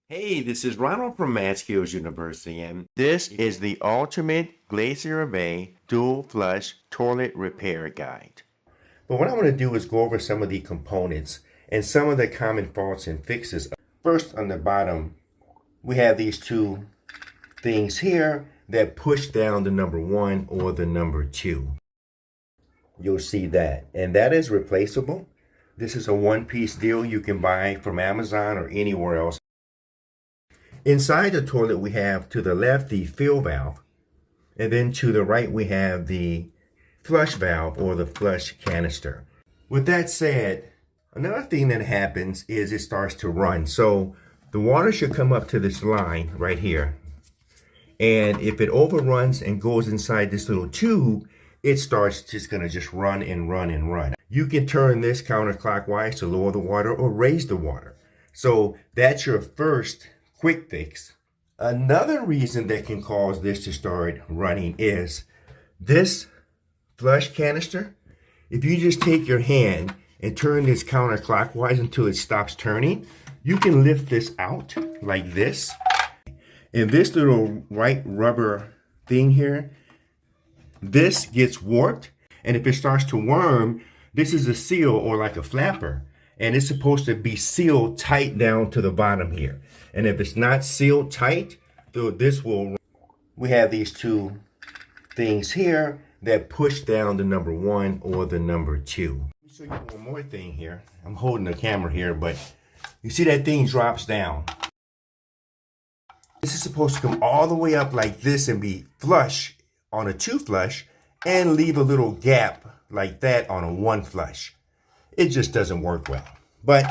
Hey, this is Ronald from Math Skills University, and this is the ultimate Glacier Bay dual flush toilet repair guide. But what I want to do is go over some of the components and some of the common faults and fixes. First, on the bottom, we have these two things here that push down the number 1 or the number 2. You'll see that, and that is replaceable. This is a one-piece deal you can buy from Amazon or anywhere else. Inside the toilet, we have to the left the fill valve, and then to the right we have the flush valve or the flush canister. With that said, another thing that happens is it starts to run. So the water should come up to this line right here. And if it overruns and goes inside this little tube, it starts just gonna just run and run and run. You can turn this counterclockwise to lower the water or raise the water. So that's your first quick fix. Another reason that can cause this to start running is this flush canister. If you just take your hand and turn this counterclockwise until it stops turning, you can lift this out like this. And this little white rubber thing here, this gets warped. And if it starts to worm, this is a seal or like a flapper. And it's supposed to be sealed tight down to the bottom here. And if it's not sealed tight, this will, we have these two things here that push down the number 1 or the number 2. Let me show you one more thing here. I'm holding the camera here, but you see that thing drops down. This is supposed to come all the way up like this and be flush on a 2 flush and leave a little gap like that on a 1 flush. It just doesn't work well. But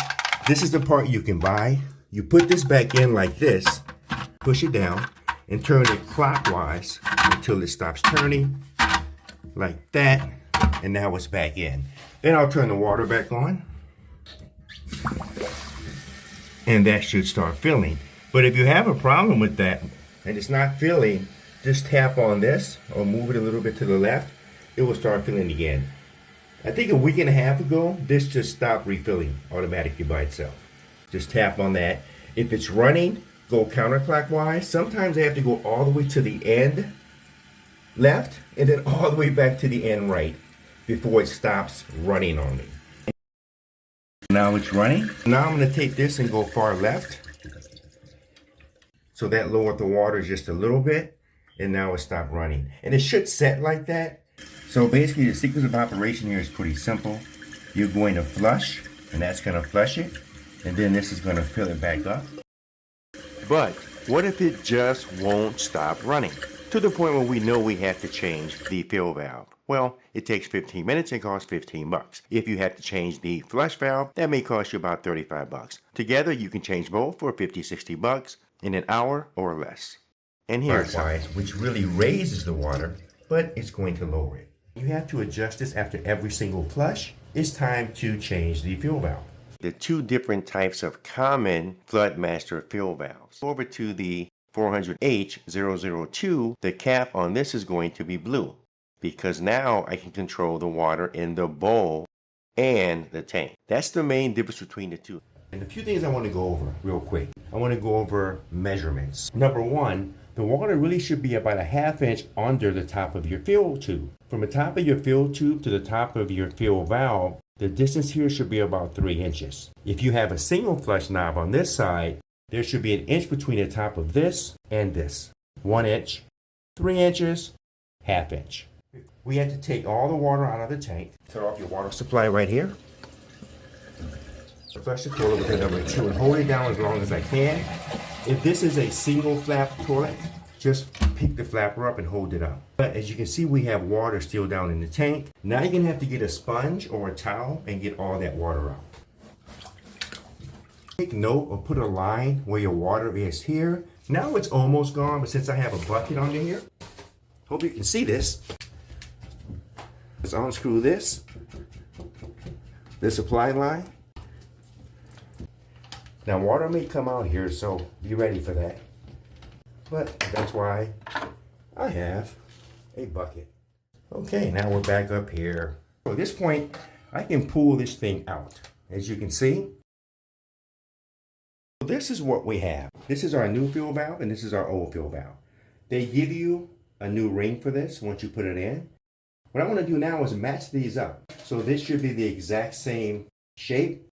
this is the part you can buy. You put this back in like this, push it down, and turn it clockwise until it stops turning, like that, and now it's back in. Then I'll turn the water back on, and that should start filling. But if you have a problem with that, and it's not filling, just tap on this, or move it a little bit to the left, it will start filling again. I think a week and a half ago, this just stopped refilling automatically by itself. Just tap on that. If it's running, go counterclockwise. Sometimes I have to go all the way to the end left and then all the way back to the end right before it stops running on me. Now it's running. Now I'm going to take this and go far left. So that lowered the water just a little bit, and now it stopped running. And it should set like that. So basically the sequence of operation here is pretty simple. You're going to flush, and that's going to flush it. And then this is going to fill it back up. But what if it just won't stop running? To the point where we know we have to change the fill valve. Well, it takes 15 minutes and costs 15 bucks. If you have to change the flush valve, that may cost you about 35 bucks. Together, you can change both for 50, 60 bucks in an hour or less. And here's which really raises the water, but it's going to lower it. You have to adjust this after every single flush. It's time to change the fill valve. The two different types of common FLUIDMASTER fill valves. Over to the 400H002, the cap on this is going to be blue because now I can control the water in the bowl and the tank. That's the main difference between the two. And a few things I want to go over real quick. I want to go over measurements. Number 1, the water really should be about a ½ inch under the top of your fill tube. From the top of your fill tube to the top of your fill valve, the distance here should be about 3 inches. If you have a single flush knob on this side, there should be 1 inch between the top of this and this. 1 inch, 3 inches, ½ inch. We have to take all the water out of the tank. Turn off your water supply right here. Flush the toilet with the number 2 and hold it down as long as I can. If this is a single flap toilet, just pick the flapper up and hold it up. But as you can see, we have water still down in the tank. Now you're gonna have to get a sponge or a towel and get all that water out. Take note or put a line where your water is here. Now it's almost gone, but since I have a bucket under here, hope you can see this. Let's unscrew this supply line. Now water may come out here, so be ready for that. But that's why I have a bucket. Okay, now we're back up here. So at this point, I can pull this thing out. As you can see, This is what we have. This is our new fill valve and this is our old fill valve. They give you a new ring for this once you put it in. What I want to do now is match these up. So this should be the exact same shape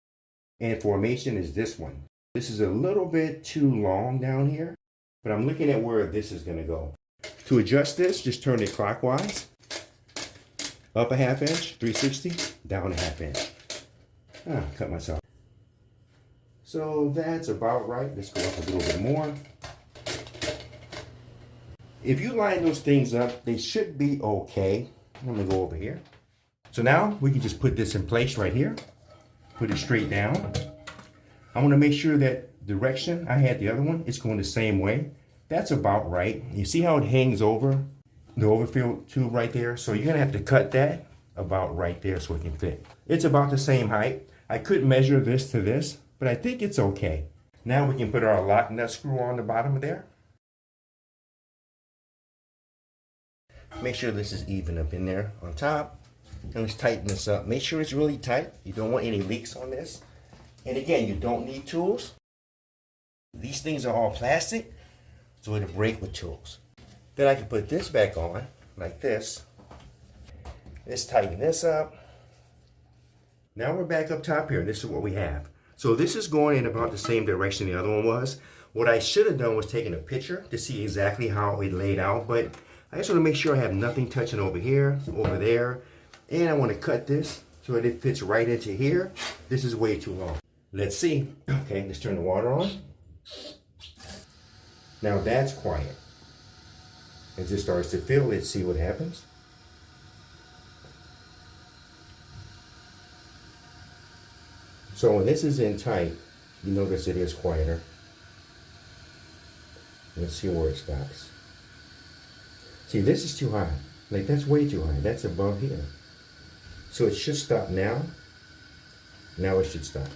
and formation as this one. This is a little bit too long down here, but I'm looking at where this is going to go. To adjust this, just turn it clockwise. Up a half inch, 360, down a half inch. Cut myself. So that's about right. Let's go up a little bit more. If you line those things up, they should be okay. I'm gonna go over here. So now we can just put this in place right here. Put it straight down. I want to make sure that direction I had the other one, it's going the same way. That's about right. You see how it hangs over the overfill tube right there? So you're gonna have to cut that about right there so it can fit. It's about the same height. I could measure this to this, but I think it's okay. Now we can put our lock nut screw on the bottom of there. Make sure this is even up in there on top. And let's tighten this up. Make sure it's really tight. You don't want any leaks on this. And again, you don't need tools. These things are all plastic, so it'll break with tools. Then I can put this back on like this. Let's tighten this up. Now we're back up top here. This is what we have. So this is going in about the same direction the other one was. What I should have done was taken a picture to see exactly how it laid out, but I just want to make sure I have nothing touching over here, over there, and I want to cut this so that it fits right into here. This is way too long. Let's see. Okay, let's turn the water on. Now that's quiet. As it starts to fill, let's see what happens. So when this is in tight, you notice it is quieter. Let's see where it stops. See, this is too high. Like, that's way too high. That's above here. So it should stop now. Now it should stop.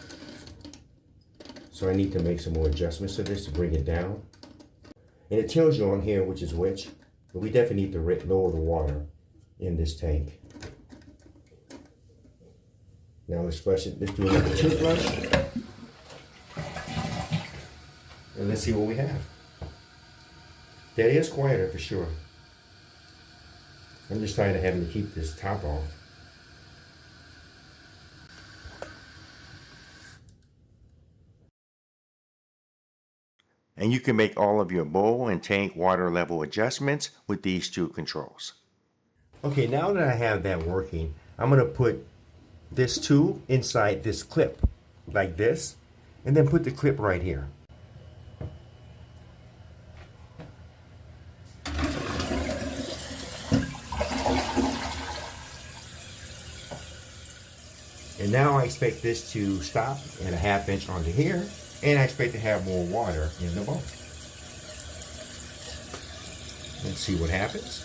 So I need to make some more adjustments to this to bring it down. And it tells you on here which is which. But we definitely need to lower the water in this tank. Now let's flush it. Let's do another two flush. And let's see what we have. That is quieter for sure. I'm just tired of having to keep this top off. And you can make all of your bowl and tank water level adjustments with these two controls. Okay, now that I have that working, I'm going to put this tube inside this clip, like this, and then put the clip right here. And now I expect this to stop at a half inch onto here, and I expect to have more water in the bowl. Let's see what happens.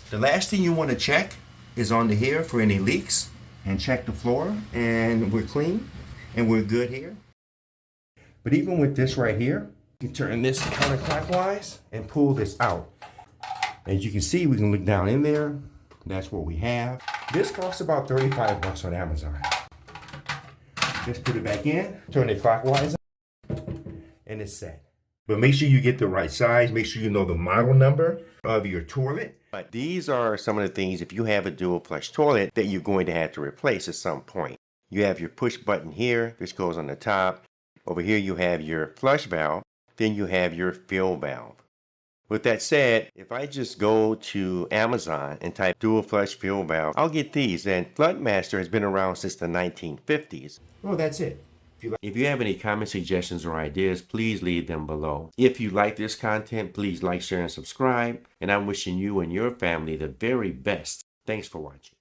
The last thing you want to check is under here for any leaks, and check the floor, and we're clean and we're good here. But even with this right here, you turn this counterclockwise and pull this out. As you can see, we can look down in there. That's what we have. This costs about 35 bucks on Amazon. Just put it back in, turn it clockwise, and it's set. But make sure you get the right size. Make sure you know the model number of your toilet. But these are some of the things, if you have a dual flush toilet, that you're going to have to replace at some point. You have your push button here, this goes on the top. Over here you have your flush valve, then you have your fill valve. With that said, if I just go to Amazon and type dual flush fill valve, I'll get these. And FLUIDMASTER has been around since the 1950s. Well, that's it. If you have any comments, suggestions, or ideas, please leave them below. If you like this content, please like, share, and subscribe. And I'm wishing you and your family the very best. Thanks for watching.